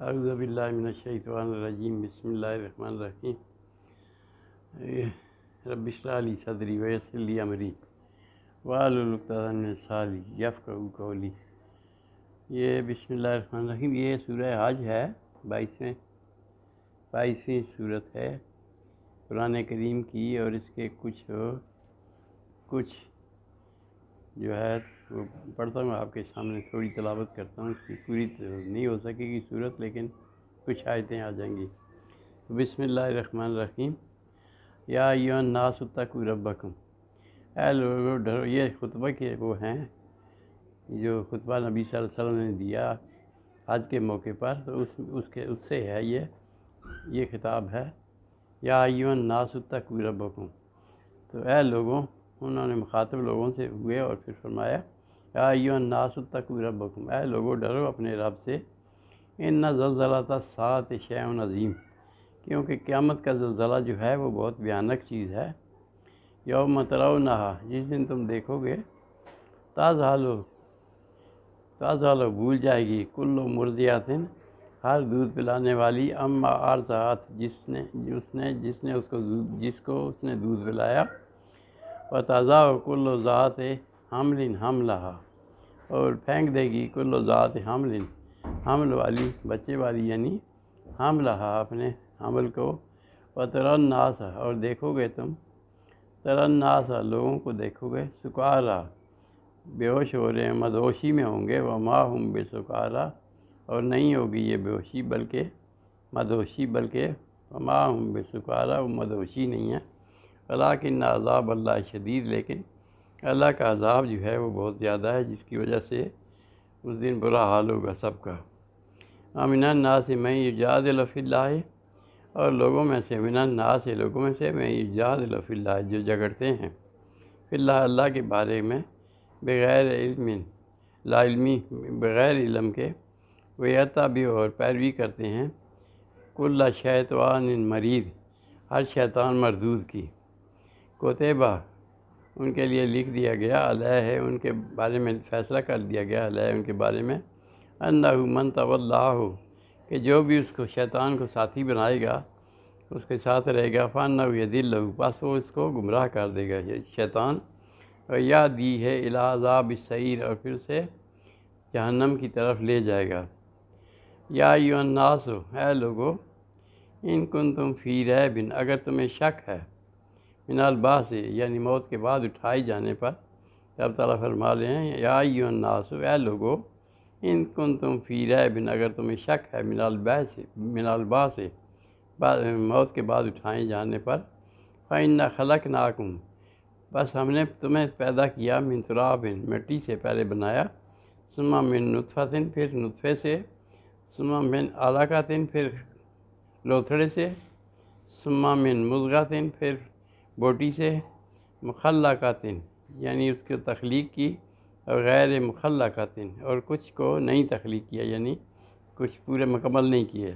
اعوذ باللہ من الشیطان الرجیم بسم اللہ الرحمن الرحیم رب اشرح لی صدری ویسر لی امری واحلل عقدۃ من لسانی یفقہوا قولی۔ یہ بسم اللہ الرحمن الرحیم یہ سورہ حج ہے، 22ویں سورت ہے قرآن کریم کی، اور اس کے کچھ جو ہے وہ پڑھتا ہوں آپ کے سامنے، تھوڑی تلاوت کرتا ہوں۔ اس کی پوری نہیں ہو سکے گی صورت، لیکن کچھ آیتیں آ جائیں گی۔ بسم اللہ الرحمن الرحیم۔ یا ایھا الناس اتقوا ربکم، اے لوگو ڈرو۔ یہ خطبہ کے وہ ہیں جو خطبہ نبی صلی اللہ علیہ وسلم نے دیا حج کے موقع پر، تو اس سے ہے یہ خطاب ہے۔ یا ایھا الناس اتقوا ربکم، تو اے لوگوں، انہوں نے مخاطب لوگوں سے ہوئے اور پھر فرمایا یا ایھا الناس اتقوا ربکم، اے لوگو ڈرو اپنے رب سے۔ ان زلزلۃ الساعۃ شیء عظیم، کیونکہ قیامت کا زلزلہ جو ہے وہ بہت بھیانک چیز ہے۔ یوم ترونھا، جس دن تم دیکھو گے، تذہل بھول جائے گی، کل مرضعۃ، ہر دودھ پلانے والی، اما ارضعت، جس کو اس نے دودھ پلایا، وتضع کل ذات حمل حملھا، اور پھینک دے گی کل ذات حمل، حمل والی، بچے والی، یعنی حملھا، اپنے حمل کو، وتری الناس، اور دیکھو گے تم، تری الناس، لوگوں کو دیکھو گے، سکارا، بے ہوش ہو رہے ہیں، مدہوشی میں ہوں گے، وما ہم بسکارا، اور نہیں ہوگی یہ بے ہوشی بلکہ مدہوشی، بلکہ وما ہم بسکارا، وہ مدہوشی نہیں ہے، ولکن عذاب اللہ شدید، لیکن اللہ کا عذاب جو ہے وہ بہت زیادہ ہے، جس کی وجہ سے اس دن برا حال ہوگا سب کا۔ ومن الناس من یجادل فی اللہ، اور لوگوں میں سے، من الناس، لوگوں میں سے، من یجادل فی اللہ، جو جھگڑتے ہیں فی اللہ، اللہ کے بارے میں، بغیر علم، لا علمی، بغیر علم کے، ویتبع، اور پیروی کرتے ہیں، کل شیطان مرید، ہر شیطان مردود کی، کتبہ، ان کے لیے لکھ دیا گیا، علیہ، ان کے بارے میں فیصلہ کر دیا گیا، علیہ، ان کے بارے میں، انہ من تولیہ، کہ جو بھی اس کو، شیطان کو ساتھی بنائے گا، اس کے ساتھ رہے گا، فانہ یضلہ، بس وہ اس کو گمراہ کر دے گا یہ شیطان، اور یہدی ہے الی عذاب السعیر، اور پھر اسے جہنم کی طرف لے جائے گا۔ یا ایھا الناس، اے لوگو، ان کنتم فی ریب، اگر تمہیں شک ہے، من البعث، یعنی موت کے بعد اٹھائے جانے پر، رب تعالیٰ فرما رہے ہیں یا ایھا الناس، اے لوگو، ان کنتم فی ریب، اگر تمہیں شک ہے، من البعث، موت کے بعد اٹھائے جانے پر، فإنا خلقناکم، بس ہم نے تمہیں پیدا کیا، من تراب، مٹی سے پہلے بنایا، ثم من نطفۃ، پھر نطفے سے، ثم من علقۃ، پھر لوتھڑے سے، ثم من مضغۃ، پھر بوٹی سے، مخلقۃ، یعنی اس کی تخلیق کی، اور غیر مخلقۃ، اور کچھ کو نہیں تخلیق کیا، یعنی کچھ پورے مکمل نہیں کیے،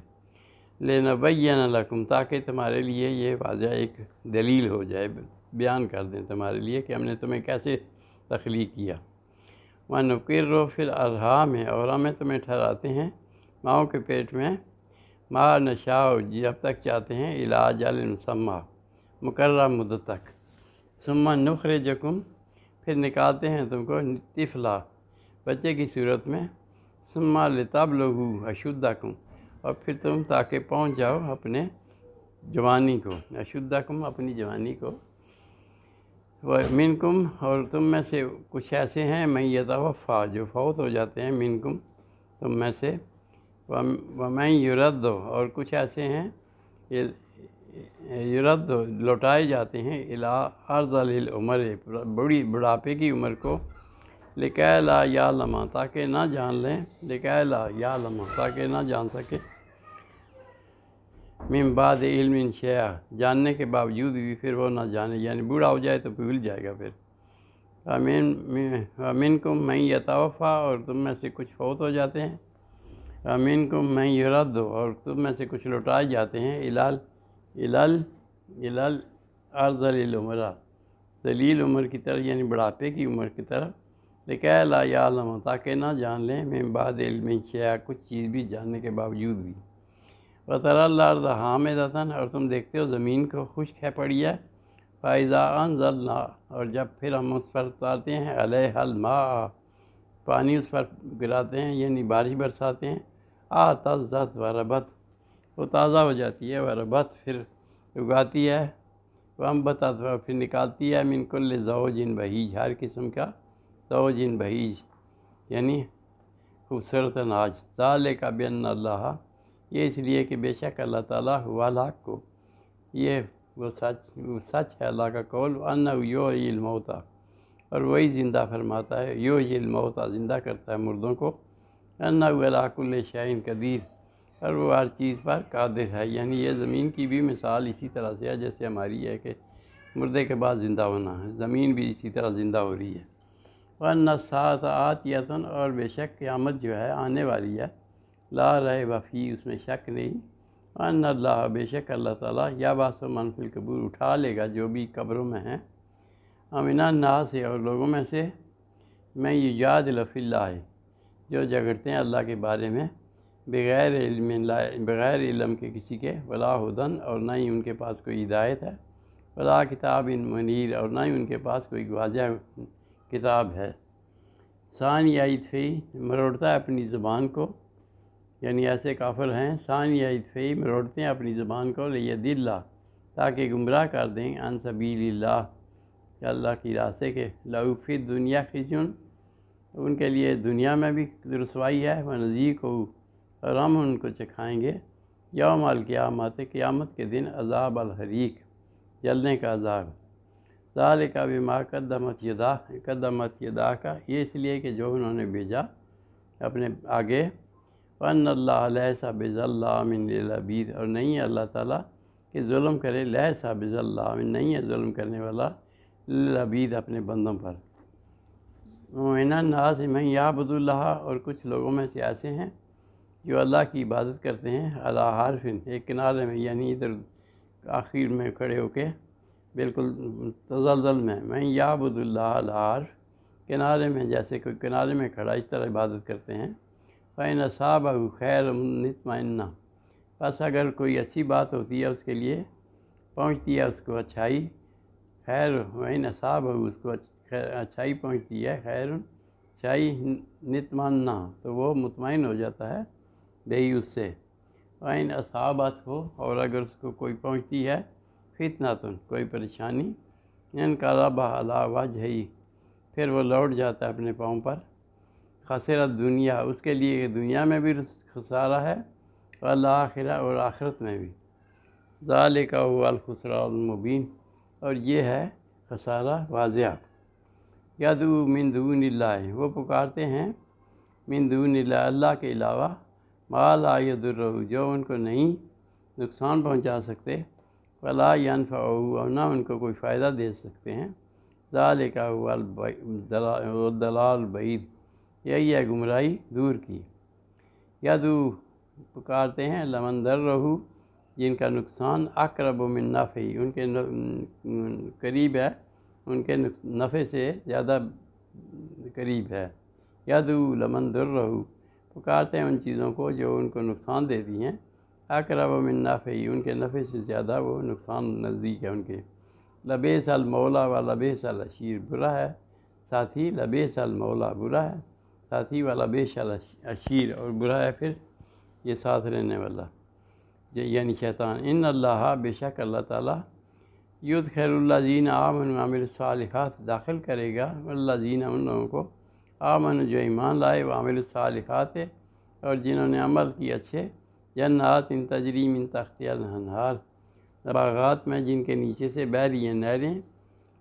لنبین لکم، تاکہ تمہارے لیے یہ واضح ایک دلیل ہو جائے، بیان کر دیں تمہارے لیے کہ ہم نے تمہیں کیسے تخلیق کیا۔ وَنُقِرُّ فِي الْأَرْحَامِ، اور ہمیں تمہیں ٹھہراتے ہیں ماؤں کے پیٹ میں، ما نشاء، جب تک چاہتے ہیں، الی اجل مسمى، مقررہ مدت تک، ثم نخرجکم، پھر نکالتے ہیں تم کو، طفلا، بچے کی صورت میں، ثم لتبلغوا اشدکم، اور پھر تم تاکہ پہنچ جاؤ اپنے جوانی کو، اشدکم، اپنی جوانی کو، منکم، اور تم میں سے کچھ ایسے ہیں، من یتوفیٰ، جو فوت ہو جاتے ہیں، منکم، تم میں سے، ومن یرد، اور کچھ ایسے ہیں، یرد، لوٹائے جاتے ہیں، الی ارذل العمر، بڑھاپے کی عمر کو، لکیٰ لا یعلم، تاکہ نہ جان لیں، لکیٰ لا یعلم، تاکہ نہ جان سکے، من بعد علم شیئا، جاننے کے باوجود بھی پھر وہ نہ جانے، یعنی بوڑھا ہو جائے تو بھول جائے گا پھر۔ ومنکم من یتوفیٰ، اور تم میں سے کچھ فوت ہو جاتے ہیں، ومنکم من یرد، اور تم میں سے کچھ لوٹائے جاتے ہیں، الی ارذل العمر، ذلیل عمر کی طرف، یعنی بڑھاپے کی عمر کی طرف، لکہ لا یعلم، تاکہ نہ جان لیں من بعد علم شیئا، کچھ چیز بھی جاننے کے باوجود بھی۔ وتری الارض حامدۃ، اور تم دیکھتے ہو زمین کو خشک ہے پڑی ہے، فاذا انزلنا، اور جب پھر ہم اس پر اتارتے ہیں علیہا الماء، پانی اس پر گراتے ہیں یعنی بارش برساتے ہیں، اہتزت وربت، وہ تازہ ہو جاتی ہے، وربت پھر اگاتی ہے، وانبتت پھر نکالتی ہے، من کل زوج بہیج، ہر قسم کا زوج بہیج یعنی خوبصورت اناج۔ ذالک بان اللہ، یہ اس لیے کہ بے شک اللہ تعالیٰ ہوا الحق کو، یہ وہ سچ ہے اللہ کا قول، انہ یحیی الموتیٰ، اور وہی زندہ فرماتا ہے، یحیی الموتیٰ، زندہ کرتا ہے مردوں کو، انہ علی کل شیء قدیر، اور وہ ہر چیز پر قادر ہے۔ یعنی یہ زمین کی بھی مثال اسی طرح سے ہے جیسے ہماری ہے کہ مردے کے بعد زندہ ہونا ہے، زمین بھی اسی طرح زندہ ہو رہی ہے۔ وَأَنَّ السَّاعَةَ آتِیَةٌ، اور بے شک قیامت جو ہے آنے والی ہے، لا ریب فیہ، اس میں شک نہیں، وَأَنَّ اللہ، بے شک اللہ تعالیٰ، یبعث من فی القبور، اٹھا لے گا جو بھی قبروں میں ہیں، وَمِنَ النَّاسِ، اور لوگوں میں سے، میں یجادل فی اللہ، جو جھگڑتے ہیں اللہ کے بارے میں، بغیر علم، بغیر علم کے کسی کے، ولا ہدن، اور نہ ہی ان کے پاس کوئی ہدایت ہے، ولا کتاب منیر، اور نہ ہی ان کے پاس کوئی واضح کتاب ہے۔ ثانی اطفی، مروڑتا ہے اپنی زبان کو، یعنی ایسے کافر ہیں، ثانی اطفی، مروڑتے ہیں اپنی زبان کو، لیضل، تاکہ گمراہ کر دیں، عن سبیل اللہ، کہ اللہ کی راہ سے، کہ لہو فی الدنیا خزی، ان کے لیے دنیا میں بھی رسوائی ہے، ونذیقہ، اور ہم ان کو چکھائیں گے، یوم القیامت، قیامت کے دن، عذاب الحریق، جلنے کا عذاب۔ ذالک بما قدمت یداک، یہ اس لیے کہ جو انہوں نے بھیجا اپنے آگے، وَأَنَّ اللَّهَ لَيْسَ بِظَلَّامٍ لِّلْعَبِيدِ، اور نہیں ہے اللہ تعالیٰ کہ ظلم کرے، لیس بظلام، نہیں ہے ظلم کرنے والا، للعبید، اپنے بندوں پر۔ وَمِنَ النَّاسِ مَن یعبد اللہ، اور کچھ لوگوں میں سے ایسے ہیں جو اللہ کی عبادت کرتے ہیں، علی حرف، ایک کنارے میں، یعنی ادھر آخر میں کھڑے ہو کے، بالکل تزلزل میں، من یعبد اللہ علی حرف، کنارے میں، جیسے کوئی کنارے میں کھڑا اس طرح عبادت کرتے ہیں، فَإِنْ أَصَابَهُ خَيْرٌ اطْمَأَنَّ، بس اگر کوئی اچھی بات ہوتی ہے اس کے لیے، پہنچتی ہے اس کو اچھائی، خیر، وَإِنْ أَصَابَهُ، اس کو اچھائی پہنچتی ہے، خیر، اچھائی، اطمأنَّ، تو وہ مطمئن ہو جاتا ہے بہی اس سے، وَإِنْ أَصَابَتْهُ، اور اگر اس کو کوئی پہنچتی ہے، فتنۃ، کوئی پریشانی، انقلب علی وجہہ، پھر وہ لوٹ جاتا ہے اپنے پاؤں پر، خسرت دنیا، اس کے لیے دنیا میں بھی خسارہ ہے، والآخرہ، اور آخرت میں بھی۔ ذالک هو الخسران المبین، اور یہ ہے خسارہ واضح۔ یدعو من دون اللہ، وہ پکارتے ہیں من دون اللہ، اللہ کے علاوہ، ما لا یضرہ، جو ان کو نہیں نقصان پہنچا سکتے، ولا ینفعہ، اور نہ ان کو کوئی فائدہ دے سکتے ہیں، ذالک هو الضلال البعید، یہی ہے گمراہی دور کی۔ یدعو، پکارتے ہیں، لمن ضرہ، جن کا نقصان، اقرب من نفعہ، ان کے قریب ہے، ان کے نفع سے زیادہ قریب ہے۔ یدعو لمن ضرہ، پکارتے ہیں ان چیزوں کو جو ان کو نقصان دیتی ہیں، اقرب من نفعہ، ان کے نفع سے زیادہ وہ نقصان نزدیک ہے ان کے۔ لبئس المولا و لبئس العشیر، برا ہے ساتھی، لبئس المولا، برا ہے ساتھی، و لبئس العشیر، اور برا ہے پھر یہ ساتھ رہنے والا، یعنی شیطان۔ ان اللہ، بے شک اللہ تعالیٰ، یدخل الذین آمنوا وعملوا الصالحات، داخل کرے گا الذین، ان لوگوں کو، آمنوا، جو ایمان لائے، وعملوا الصالحات، اور جنہوں نے عمل کی اچھے، جنات تجری من تحتہا الانہار، باغات میں جن کے نیچے سے بہہ رہی ہیں نہریں،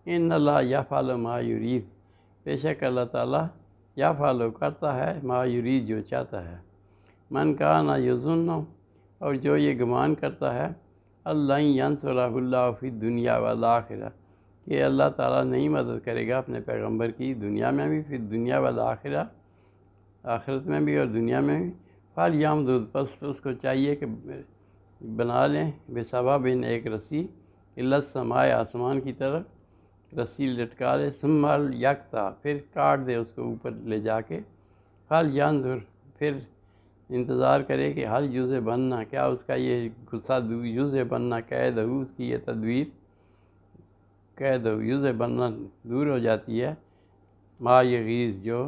ان اللہ یفعل ما یرید، بے شک اللہ تعالیٰ یفعل، کرتا ہے، ما یرید، جو چاہتا ہے۔ من کان یظن، اور جو یہ گمان کرتا ہے، اللہ ینصرہ اللہ فی الدنیا والآخرہ، کہ اللہ تعالیٰ نہیں مدد کرے گا اپنے پیغمبر کی دنیا میں بھی، فی الدنیا والآخرہ، آخرت میں بھی اور دنیا میں بھی، فلیمدد، پس اس کو چاہیے کہ بنا لیں، بسبب، ایک رسی، الی السماء، آسمان کی طرف، رسی لٹکا دے، ثم حل یکتا، پھر کاٹ دے اس کو اوپر لے جا کے، حل ینظر، پھر انتظار کرے کہ حل یوزے بننا، کیا اس کا یہ غصہ یوزے بننا قید ہو، اس کی یہ تدبیر قید ہو، یوزے بننا دور ہو جاتی ہے، ما یغیظ جو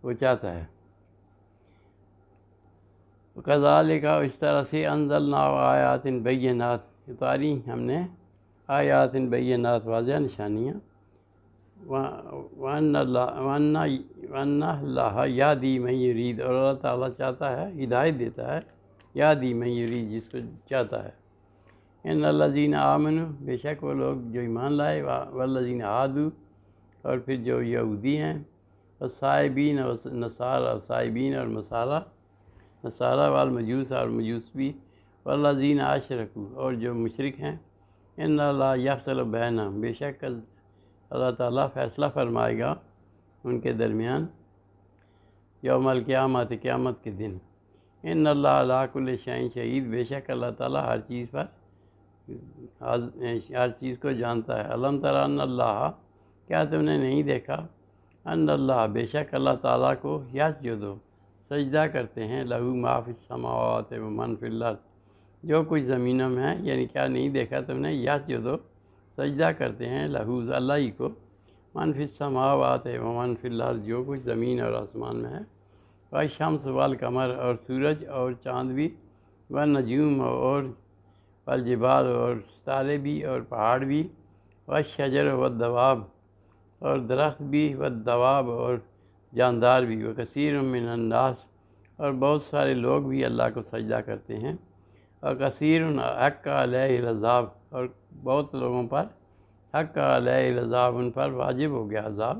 وہ چاہتا ہے۔ کذالک، اس طرح سے انزلنا آیات بینات، اتاری ہم نے آیات بینات واضح نشانیاں، وَأَنَّ اللَّهَ یہدی من یرید، اور اللہ تعالیٰ چاہتا ہے ہدایت دیتا ہے، یہدی من یرید جس کو چاہتا ہے۔ ان الذین آمنوا، بے شک وہ لوگ جو ایمان لائے، والذین ہادوا، اور پھر جو یہودی ہیں، والصائبین اور نصارى، صائبین اور نصارہ والمجوس اور مجوس بھی، والذین اشرکوا، اور جو مشرک ہیں، ان اللہ یفصل بینہم، بے شک اللہ تعالیٰ فیصلہ فرمائے گا ان کے درمیان، یوم القیامت، قیامت کے دن۔ ان اللہ علی کل شیء شہید، بے شک اللہ تعالیٰ ہر چیز کو جانتا ہے۔ الم تر ان اللہ، کیا تم نے نہیں دیکھا، ان اللہ، بے شک اللہ تعالیٰ کو یسجد، سجدہ کرتے ہیں، لہو ما فی السماوات و من فی الارض، جو کچھ زمینوں میں ہے، یعنی کیا نہیں دیکھا تم نے، یسجد، سجدہ کرتے ہیں، لہو اللہ ہی کو، من فی السماوات و من فی الارض، جو کچھ زمین اور آسمان میں ہے، والشمس والقمر، اور سورج اور چاند بھی، والنجوم، اور والجبال، اور ستارے بھی اور پہاڑ بھی، والشجر والدواب، اور درخت بھی، والدواب، اور جاندار بھی، وکثیر من الناس، اور بہت سارے لوگ بھی اللہ کو سجدہ کرتے ہیں، اور کثیر حق علیہ العذاب، اور بہت لوگوں پر حق علیہ العذاب، ان پر واجب ہو گیا عذاب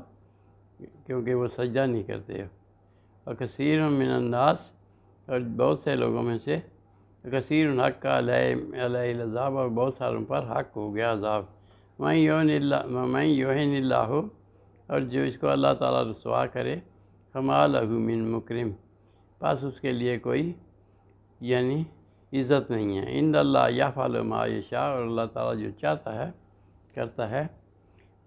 کیونکہ وہ سجدہ نہیں کرتے، اور کثیر من الناس، اور بہت سے لوگوں میں سے، کثیر حق علیہ العذاب، اور بہت ساروں پر حق ہو گیا عذاب، من یہن اللہ، اور جو اس کو اللہ تعالیٰ رسوا کرے، فما لہ من مکرم، پس اس کے لیے کوئی یعنی عزت نہیں ہے۔ ان اللہ یفعل ما یشاء، اور اللہ تعالیٰ جو چاہتا ہے کرتا ہے۔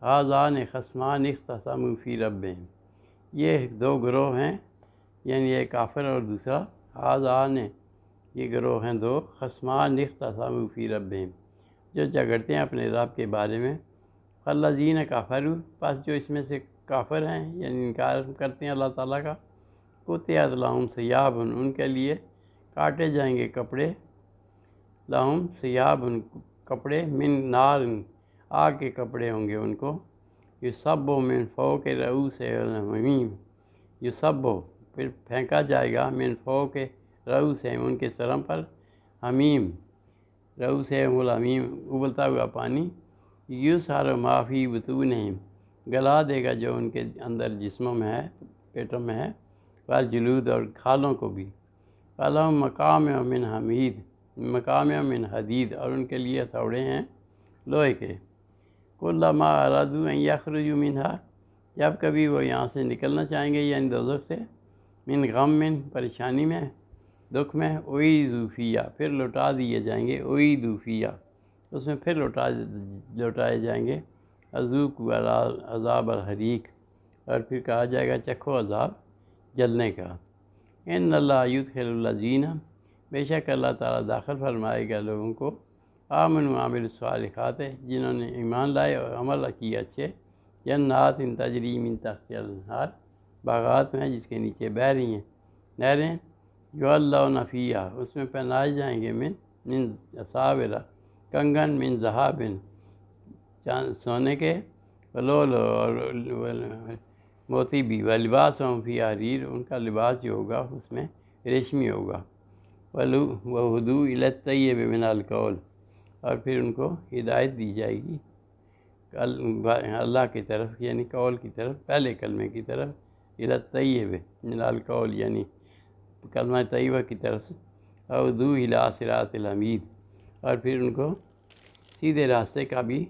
ھذان خصمان اختصموا فی ربہم، یہ دو گروہ ہیں، یعنی ایک کافر اور دوسرا ھذان، یہ گروہ ہیں دو، خصمان اختصموا فی ربہم، جو جھگڑتے ہیں اپنے رب کے بارے میں، فالذین کفروا، پس جو اس میں سے کافر ہیں یعنی انکار کرتے ہیں اللہ تعالیٰ کا، قطعت لہم ثیاب، ان کے لیے کاٹے جائیں گے کپڑے، لہم ثیاب، کپڑے، من نار، آگ کے کپڑے ہوں گے ان کو، یصب من فوق رؤوسہم الحمیم، یصب، پھر پھینکا جائے گا، من فوق رؤوسہم، ان کے سروں پر، حمیم، رؤوسہم الحمیم، ابلتا ہوا پانی، یسحر ما فی بطونہم، گلا دے گا جو ان کے اندر جسموں میں ہے، پیٹوں میں ہے، والجلود، اور کھالوں کو بھی، لہم مقامع من حمید، مقامع من حدید، اور ان کے لیے ہتھوڑے ہیں لوہے کے، کلما ارادوا ان یخرجوا منہا، جب کبھی وہ یہاں سے نکلنا چاہیں گے یعنی دوزخ سے، من غم، پریشانی میں، دکھ میں، اعیدوا فیہا، پھر لوٹا دیے جائیں گے، اعیدوا فیہا، اس میں پھر لوٹائے جائیں گے، اذوقوا عذاب الحریق، اور پھر کہا جائے گا چکھو عذاب جلنے کا۔ ان اللہ یدخل الذین، بے شک اللہ تعالیٰ داخل فرمائے گا لوگوں کو، آمنوا وعملوا الصالحات، جنہوں نے ایمان لائے اور عمل کیے اچھے، جنات تجری من تحتہا الانہار، باغات میں جس کے نیچے بہہ رہی ہیں نہریں، یحلون فیہا، اس میں پہنائے جائیں گے، من اساور، کنگن، من ذہب، سونے کے، ولؤلؤ، اور موتی بھی، ولباسہم فیہا حریر، ان کا لباس جو ہوگا اس میں ریشمی ہوگا، وہدوا الی الطیب من القول، اور پھر ان کو ہدایت دی جائے گی اللہ کی طرف، یعنی قول کی طرف، پہلے کلمے کی طرف، الی الطیب من القول، یعنی کلمہ طیبہ کی طرف سے، وہدوا الی صراط الحمید، اور پھر ان کو سیدھے راستے کا بھی،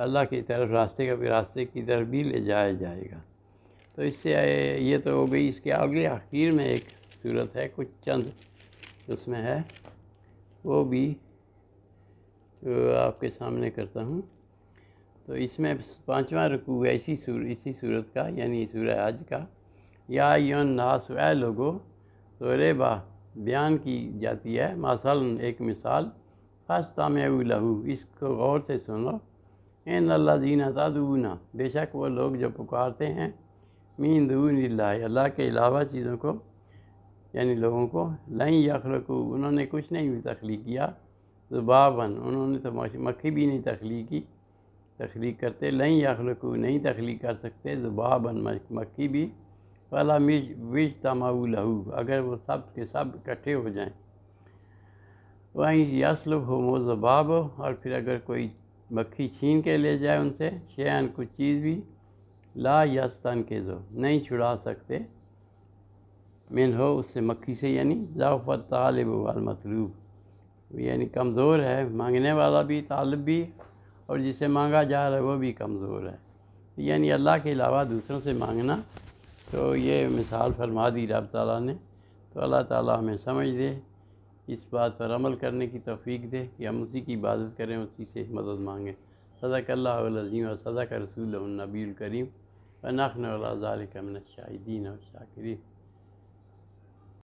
اللہ کی طرف راستے کی طرف بھی لے جایا جائے گا۔ تو اس سے یہ تو ہو گئی، اس کے آگے آخر میں ایک صورت ہے، کچھ چند اس میں ہے، وہ بھی آپ کے سامنے کرتا ہوں۔ تو اس میں 5واں رکوع ہے اسی صورت کا، یعنی سورہ حج کا۔ یا ایھا الناس، اے لوگو، تو ریبا بیان کی جاتی ہے، مثلاً ایک مثال، فاستمعوا لہ، اس کو غور سے سنو، ان الذین تدعون، بے شک وہ لوگ جو پکارتے ہیں، من دون اللہ، اللہ کے علاوہ چیزوں کو، یعنی لوگوں کو، لن یخلقوا، انہوں نے کچھ نہیں بھی تخلیق کیا، ذباباً، انہوں نے تو مکھی بھی نہیں تخلیق کرتے، لن یخلقوا، نہیں تخلیق کر سکتے، ذباباً، مکھی بھی، ولا اجتمعوا لہ، اگر وہ سب کے سب اکٹھے ہو جائیں، وہیں یسلبھم الذباب، اور پھر اگر کوئی مکھی چھین کے لے جائے ان سے، شیئن، کچھ چیز بھی، لا یستنقذہ، نہیں چھڑا سکتے، من ہو، اس سے، مکھی سے، یعنی ضعف الطالب والمطلوب، یعنی کمزور ہے مانگنے والا بھی، طالب بھی، اور جسے مانگا جا رہا ہے وہ بھی کمزور ہے، یعنی اللہ کے علاوہ دوسروں سے مانگنا۔ تو یہ مثال فرما دی رب تعالیٰ نے، تو اللہ تعالیٰ ہمیں سمجھ دے، اس بات پر عمل کرنے کی توفیق دے کہ ہم اسی کی عبادت کریں، اسی سے مدد مانگیں۔ صدق اللہ العظیم و صدق رسولہ النبی الکریم، ونحن علی ذلک من الشاہدین والشاکرین۔